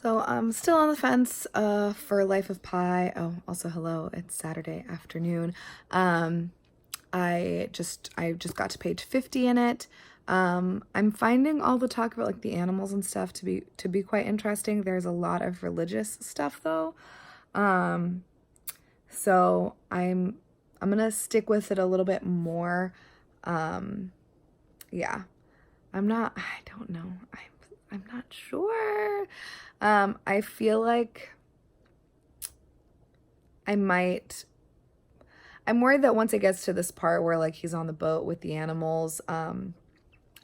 So I'm still on the fence for Life of Pi. Oh, also hello, it's Saturday afternoon. I just got to page 50 in it. I'm finding all the talk about like the animals and stuff to be quite interesting. There's a lot of religious stuff though. So I'm gonna stick with it a little bit more. Yeah. I don't know. I'm not sure. I feel like I'm worried that once it gets to this part where like he's on the boat with the animals, I'm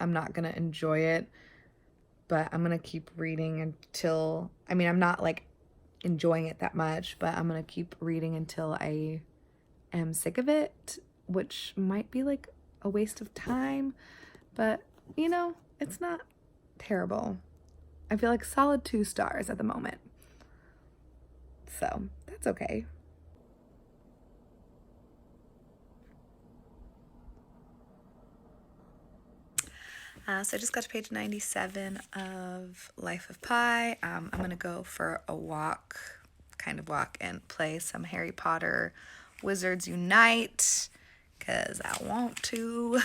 not gonna enjoy it, but I'm gonna keep reading until, I'm not like enjoying it that much, but I'm gonna keep reading until I am sick of it, which might be like a waste of time, but it's not terrible. I feel like solid 2 stars at the moment. So that's okay. So I just got to page 97 of Life of Pi. I'm going to go for a walk, and play some Harry Potter Wizards Unite, because I want to.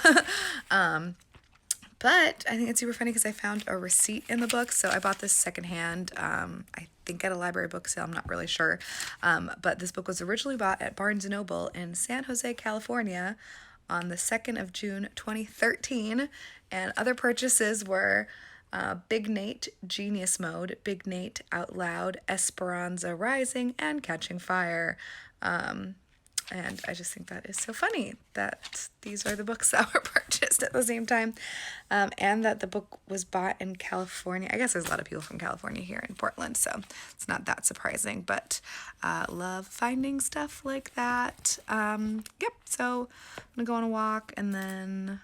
But I think it's super funny because I found a receipt in the book. So I bought this secondhand, I think at a library book sale, I'm not really sure. But this book was originally bought at Barnes & Noble in San Jose, California on the 2nd of June, 2013. And other purchases were Big Nate, Genius Mode, Big Nate Out Loud, Esperanza Rising, and Catching Fire. And I just think that is so funny that these are the books that were purchased at the same time, and that the book was bought in California. I guess there's a lot of people from California here in Portland, so it's not that surprising, but love finding stuff like that. Yep, so I'm gonna go on a walk and then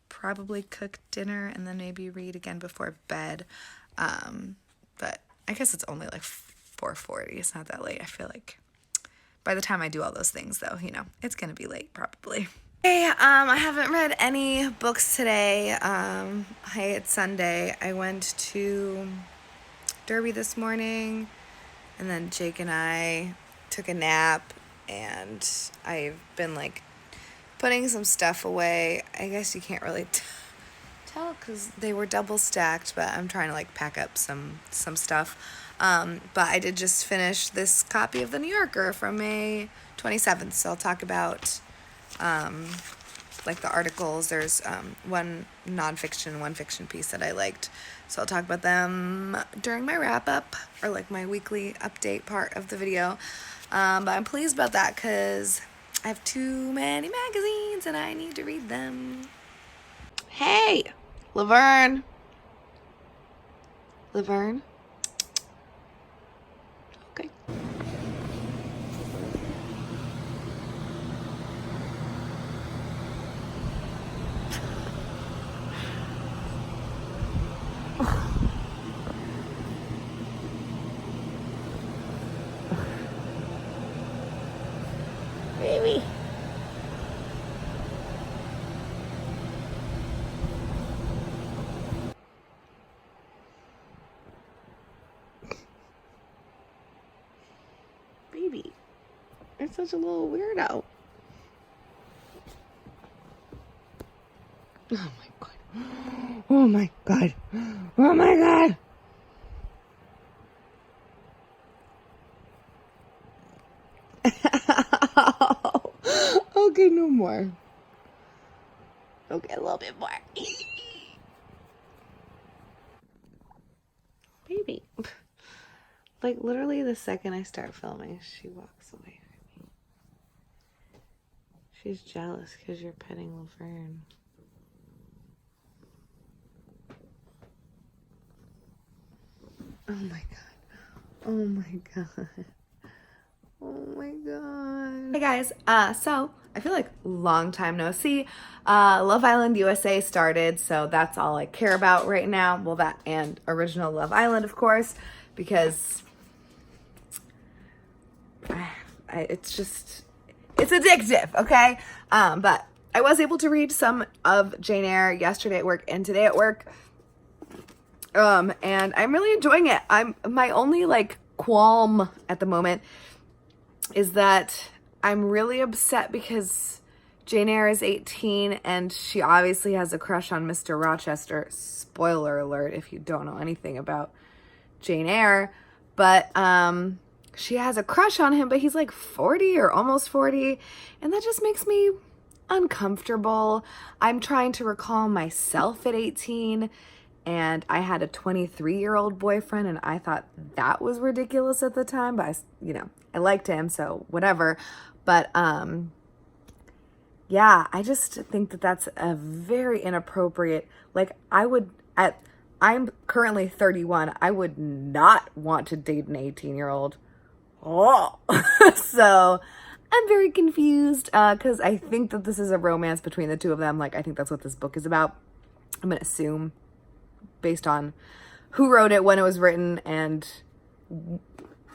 probably cook dinner and then maybe read again before bed. But I guess it's only like 4:40. It's not that late. I feel like by the time I do all those things, though, it's going to be late probably. Hey, I haven't read any books today. Hey, it's Sunday. I went to Derby this morning, and then Jake and I took a nap, and I've been, like, putting some stuff away. I guess you can't really tell because they were double stacked, but I'm trying to, like, pack up some stuff. But I did just finish this copy of The New Yorker from May 27th, so I'll talk about, like, the articles. There's one nonfiction, one fiction piece that I liked, so I'll talk about them during my wrap-up, or, like, my weekly update part of the video. But I'm pleased about that, because I have too many magazines, and I need to read them. Hey! Laverne! Laverne? Okay. Baby. Baby. You're such a little weirdo. Oh my god. Oh my god. Oh my god. Okay, no more. Okay, a little bit more. Baby. Like, literally the second I start filming, she walks away from me. She's jealous because you're petting Laverne. Oh my god. Oh my god. Oh my god. Hey guys, so I feel like long time no see. Love Island USA started, so that's all I care about right now. Well, that and original Love Island, of course, because it's addictive, okay? But I was able to read some of Jane Eyre yesterday at work and today at work. And I'm really enjoying it. My only like qualm at the moment is that I'm really upset because Jane Eyre is 18 and she obviously has a crush on Mr. Rochester. Spoiler alert if you don't know anything about Jane Eyre. But she has a crush on him, but he's like 40 or almost 40. And that just makes me uncomfortable. I'm trying to recall myself at 18 and I had a 23-year-old boyfriend and I thought that was ridiculous at the time, but I liked him, so whatever. But yeah, I just think that that's a very inappropriate, like I'm currently 31. I would not want to date an 18-year-old. Oh, so I'm very confused because I think that this is a romance between the two of them. Like, I think that's what this book is about. I'm going to assume based on who wrote it, when it was written, and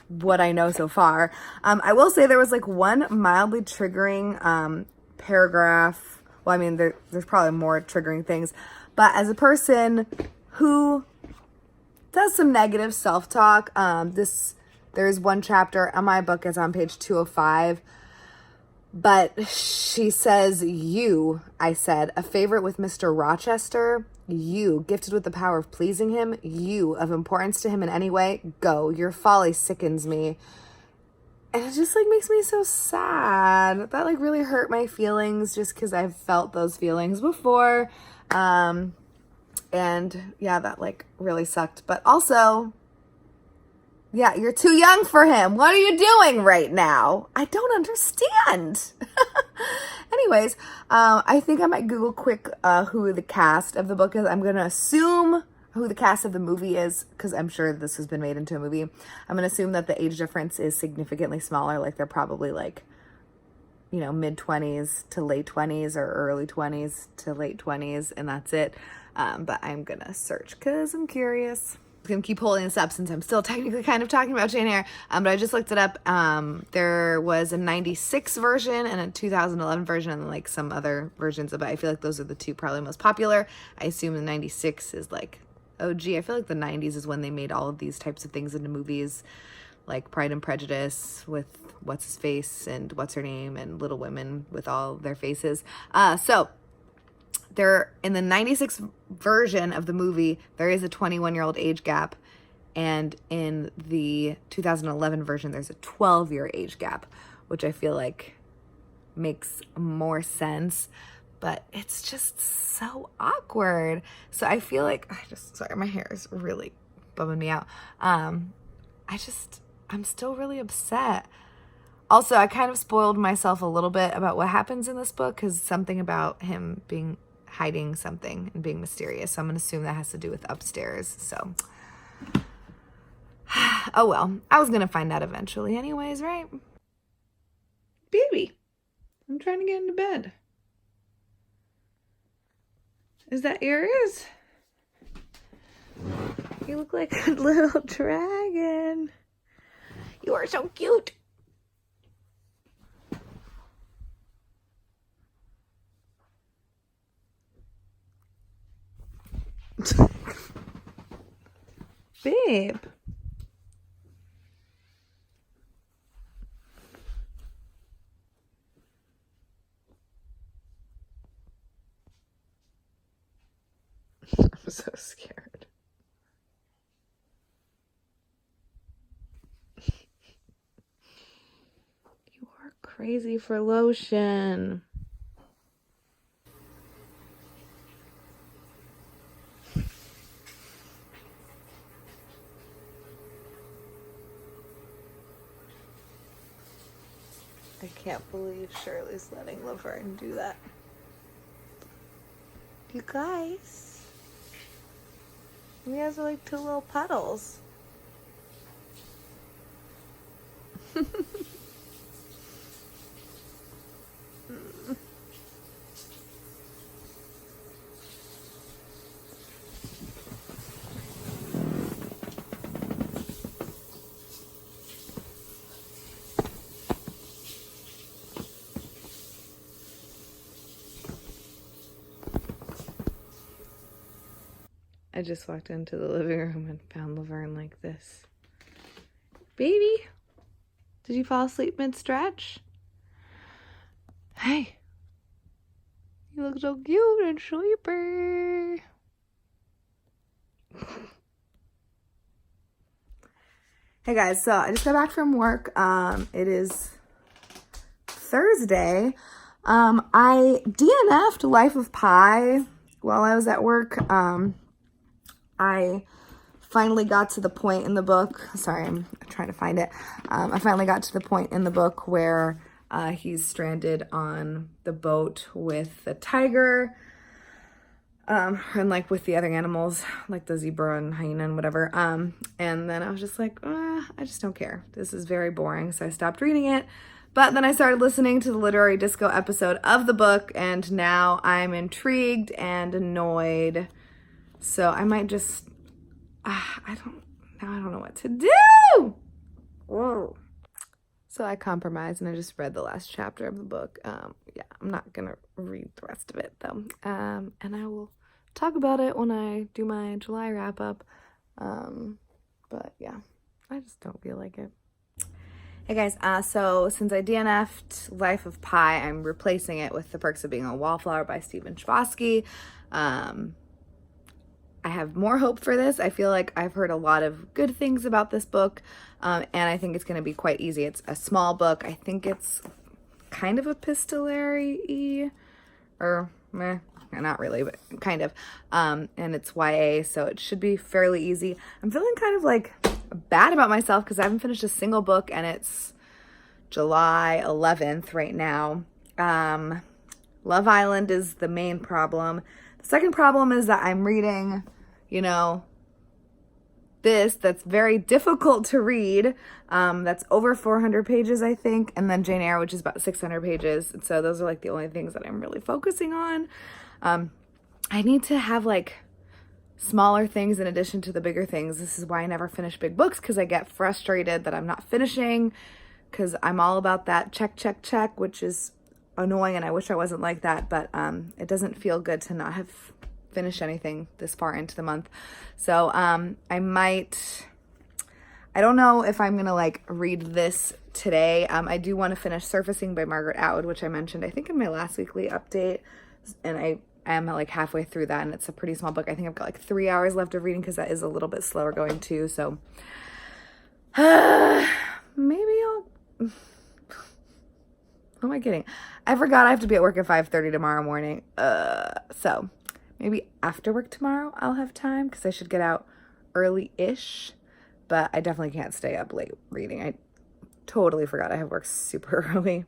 what I know so far. I will say there was like one mildly triggering paragraph. Well, I mean, there's probably more triggering things. But as a person who does some negative self-talk, there's one chapter on my book, it's on page 205. But she says, I said, a favorite with Mr. Rochester, you, gifted with the power of pleasing him, you, of importance to him in any way, go, your folly sickens me. And it just like makes me so sad. That like really hurt my feelings just because I've felt those feelings before. And yeah, that like really sucked. But also, yeah, you're too young for him. What are you doing right now? I don't understand. Anyways, I think I might Google quick who the cast of the book is. I'm going to assume who the cast of the movie is because I'm sure this has been made into a movie. I'm going to assume that the age difference is significantly smaller. Like they're probably like, mid-20s to late 20s or early 20s to late 20s, and that's it. But I'm going to search because I'm curious. I'm going to keep holding this up since I'm still technically kind of talking about Jane Eyre. But I just looked it up. There was a 96 version and a 2011 version and like some other versions of it. I feel like those are the two probably most popular. I assume the 96 is like OG. I feel like the 90s is when they made all of these types of things into movies, like Pride and Prejudice with What's-His-Face and What's-Her-Name and Little Women with all their faces. So there, in the 96 version of the movie, there is a 21-year-old age gap. And in the 2011 version, there's a 12-year age gap, which I feel like makes more sense. But it's just so awkward. So I feel like, sorry, my hair is really bumming me out. I'm still really upset. Also, I kind of spoiled myself a little bit about what happens in this book because something about him hiding something and being mysterious. So I'm going to assume that has to do with upstairs. So, oh well. I was going to find out eventually anyways, right? Baby, I'm trying to get into bed. Is that yours? You look like a little dragon. You are so cute. Babe. I'm so scared. You are crazy for lotion. I can't believe Shirley's letting Laverne do that. You guys, you guys are like two little puddles. I I just walked into the living room and found Laverne like this. Baby, did you fall asleep mid-stretch? Hey, you look so cute and sleepy. Hey guys, so I just got back from work. It is Thursday. I DNF'd Life of Pi while I was at work. I finally got to the point in the book. Sorry, I'm trying to find it. I finally got to the point in the book where he's stranded on the boat with the tiger, and like with the other animals, like the zebra and hyena and whatever. And then I was just like, I just don't care. This is very boring. So I stopped reading it. But then I started listening to the Literary Disco episode of the book, and now I'm intrigued and annoyed. So I might just, I don't know what to do. Whoa. So I compromised and I just read the last chapter of the book. Yeah, I'm not gonna read the rest of it though. And I will talk about it when I do my July wrap up. But yeah, I just don't feel like it. Hey guys, so since I DNF'd Life of Pi, I'm replacing it with The Perks of Being a Wallflower by Stephen Chbosky. I have more hope for this. I feel like I've heard a lot of good things about this book, and I think it's going to be quite easy. It's a small book. I think it's kind of epistolary-y, or meh, not really, but kind of. And it's YA, so it should be fairly easy. I'm feeling kind of like bad about myself because I haven't finished a single book, and it's July 11th right now. Love Island is the main problem. The second problem is that I'm reading, that's very difficult to read. That's over 400 pages, I think. And then Jane Eyre, which is about 600 pages. And so those are like the only things that I'm really focusing on. I need to have like smaller things in addition to the bigger things. This is why I never finish big books, because I get frustrated that I'm not finishing, because I'm all about that check, check, check, which is annoying, and I wish I wasn't like that, but it doesn't feel good to not have finished anything this far into the month. So I don't know if I'm gonna like read this today. I do want to finish Surfacing by Margaret Atwood, which I mentioned I think in my last weekly update, and I am like halfway through that, and it's a pretty small book. I think I've got like 3 hours left of reading because that is a little bit slower going too. So maybe I'll who am I kidding? I forgot I have to be at work at 5:30 tomorrow morning. So maybe after work tomorrow I'll have time, because I should get out early-ish. But I definitely can't stay up late reading. I totally forgot I have work super early.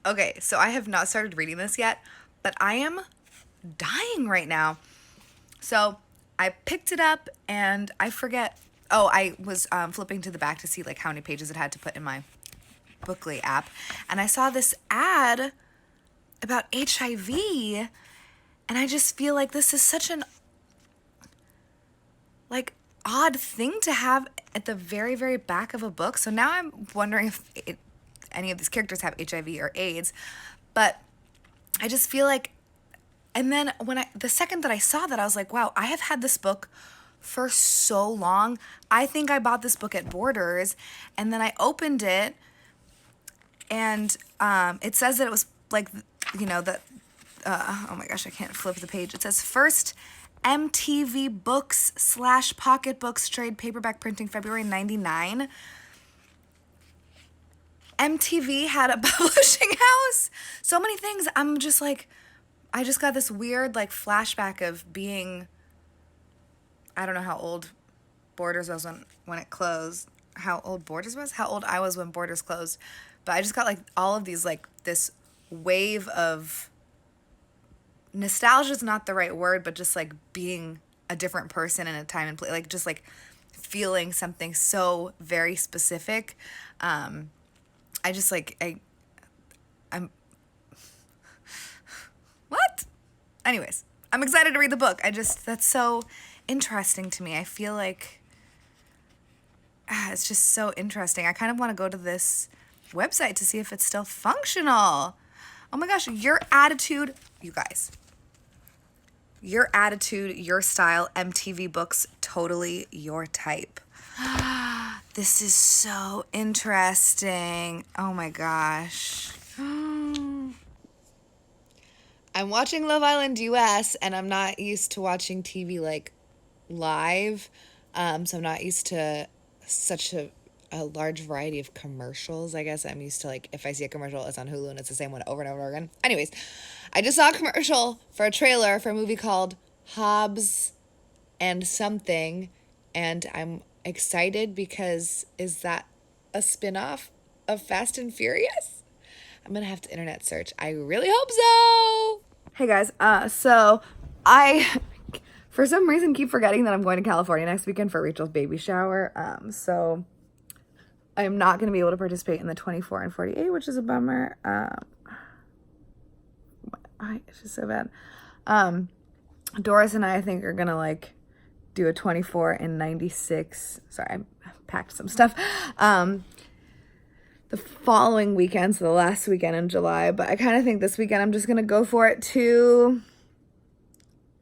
Okay, so I have not started reading this yet, but I am dying right now. So I picked it up and I forget. Oh, I was flipping to the back to see like how many pages it had to put in my Bookly app, and I saw this ad about HIV, and I just feel like this is such an like odd thing to have at the very, very back of a book. So now I'm wondering if any of these characters have HIV or AIDS, but I just feel like, and then the second that I saw that, I was like, wow, I have had this book for so long. I think I bought this book at Borders, and then I opened it, and it says that it was like, oh my gosh, I can't flip the page. It says first MTV Books / Pocket Books trade paperback printing February 99. MTV had a publishing house. So many things. I'm just like, I just got this weird like flashback of being, I don't know how old Borders was when it closed. How old Borders was? How old I was when Borders closed. But I just got like all of these, like this wave of nostalgia is not the right word, but just like being a different person in a time and place, like just like feeling something so very specific. I just like, I'm, what? Anyways, I'm excited to read the book. That's so interesting to me. I feel like it's just so interesting. I kind of want to go to this website to see if it's still functional. Oh my gosh, your attitude, you guys. Your attitude, your style, MTV Books, totally your type. This is so interesting. Oh my gosh. I'm watching Love Island US, and I'm not used to watching TV like live. So I'm not used to such a large variety of commercials. I guess I'm used to, like, if I see a commercial, it's on Hulu and it's the same one over and over again. Anyways, I just saw a commercial for a trailer for a movie called Hobbs and Something, and I'm excited because is that a spin-off of Fast and Furious? I'm gonna have to internet search. I really hope so. Hey guys, so I, for some reason, keep forgetting that I'm going to California next weekend for Rachel's baby shower. So I am not going to be able to participate in the 24 and 48, which is a bummer. It's just so bad. Doris and I think, are going to like do a 24 and 96. Sorry, I packed some stuff. The following weekend, so the last weekend in July, but I kind of think this weekend I'm just going to go for it too.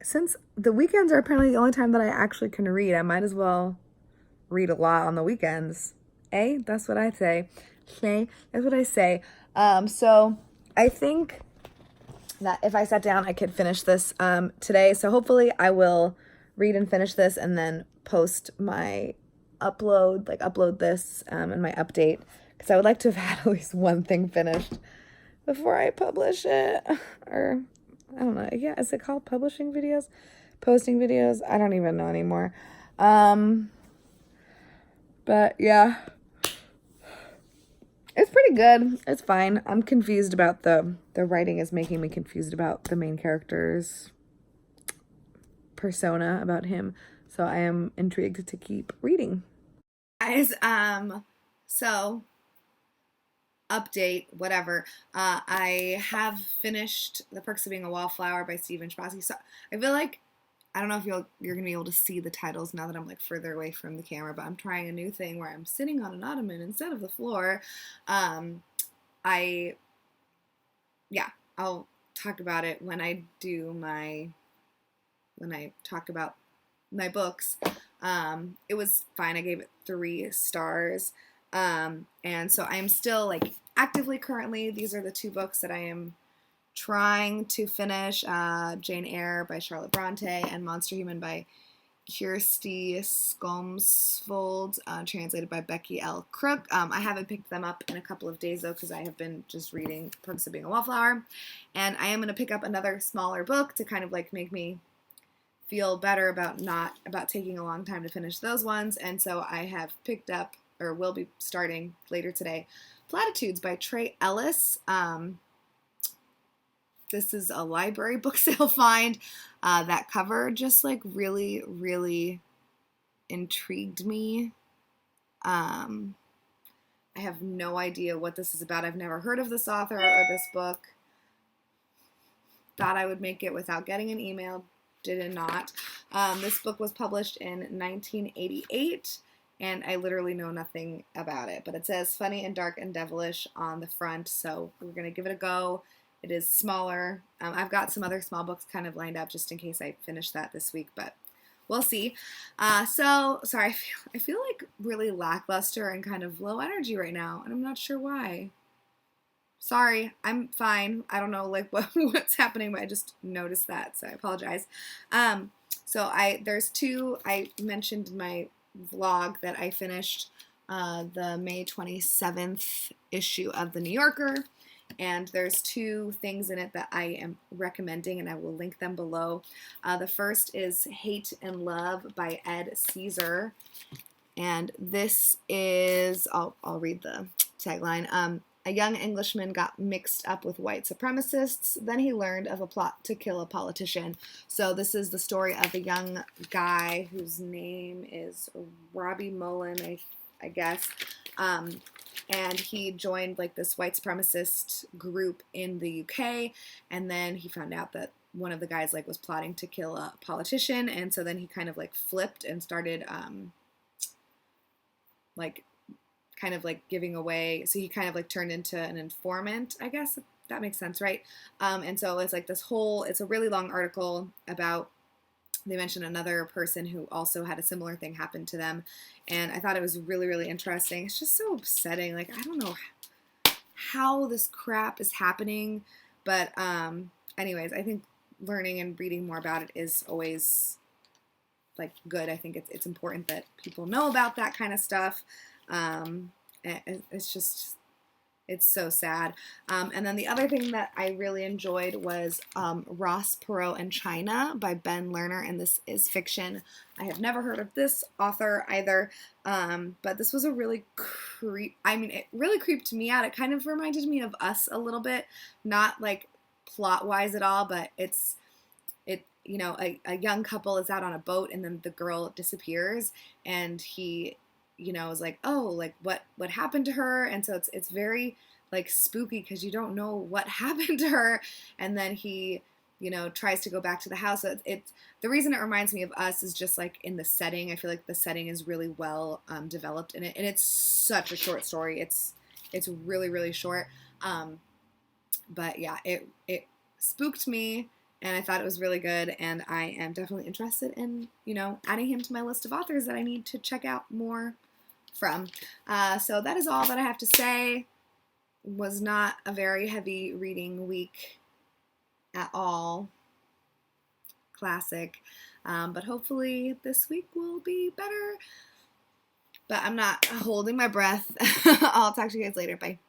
Since the weekends are apparently the only time that I actually can read, I might as well read a lot on the weekends. That's what I say. That's what I say. So I think that if I sat down, I could finish this today. So hopefully I will read and finish this and then post my upload this and my update, because I would like to have had at least one thing finished before I publish it. Or, I don't know. Yeah, is it called publishing videos? Posting videos? I don't even know anymore. But yeah. It's pretty good. It's fine. I'm confused about the writing is making me confused about the main character's persona, about him. So I am intrigued to keep reading. Guys, so update, whatever. I have finished The Perks of Being a Wallflower by Stephen Chbosky. So I feel like, I don't know if you're gonna be able to see the titles now that I'm like further away from the camera, but I'm trying a new thing where I'm sitting on an ottoman instead of the floor. I'll talk about it when I talk about my books. It was fine. I gave it 3 stars. And so I'm still like actively currently, these are the 2 books that I am trying to finish, Jane Eyre by Charlotte Bronte and Monster Human by Kirsty Skomsvold, translated by Becky L. Crook. I haven't picked them up in a couple of days though, because I have been just reading Perks of Being a Wallflower, and I am going to pick up another smaller book to kind of like make me feel better about taking a long time to finish those ones. And so I have picked up, or will be starting later today, Platitudes by Trey Ellis. This is a library book sale find. That cover just like really, really intrigued me. I have no idea what this is about. I've never heard of this author or this book. Thought I would make it without getting an email. Did not. This book was published in 1988, and I literally know nothing about it. But it says funny and dark and devilish on the front, so we're going to give it a go. It is smaller. I've got some other small books kind of lined up just in case I finish that this week, but we'll see. So, sorry, I feel like really lackluster and kind of low energy right now, and I'm not sure why. Sorry, I'm fine. I don't know like what's happening, but I just noticed that, so I apologize. There's 2, I mentioned in my vlog that I finished the May 27th issue of The New Yorker. And there's 2 things in it that I am recommending, and I will link them below. The first is Hate and Love by Ed Caesar. And this is, I'll read the tagline. A young Englishman got mixed up with white supremacists. Then he learned of a plot to kill a politician. So this is the story of a young guy whose name is Robbie Mullen, I guess. And he joined like this white supremacist group in the UK, and then he found out that one of the guys like was plotting to kill a politician, and so then he kind of like flipped and started like kind of like giving away, so he kind of like turned into an informant, I guess, if that makes sense, right? And so it's like this whole, it's a really long article about they mentioned another person who also had a similar thing happen to them, and I thought it was really, really interesting. It's just so upsetting. Like, I don't know how this crap is happening, but anyways, I think learning and reading more about it is always like good. I think it's important that people know about that kind of stuff. It's just, it's so sad. And then the other thing that I really enjoyed was Ross Perot and China by Ben Lerner, and this is fiction. I have never heard of this author either, but this was a really it really creeped me out. It kind of reminded me of Us a little bit, not like plot-wise at all, but you know, a young couple is out on a boat and then the girl disappears, and he, you know, is like, oh, like what happened to her? And so it's very like spooky because you don't know what happened to her. And then he, you know, tries to go back to the house. So it's the reason it reminds me of Us is just like in the setting. I feel like the setting is really well developed in it, and it's such a short story. It's really, really short. But yeah, it spooked me, and I thought it was really good, and I am definitely interested in, you know, adding him to my list of authors that I need to check out more from. So that is all that I have to say. Was not a very heavy reading week at all. Classic. But hopefully this week will be better. But I'm not holding my breath. I'll talk to you guys later. Bye.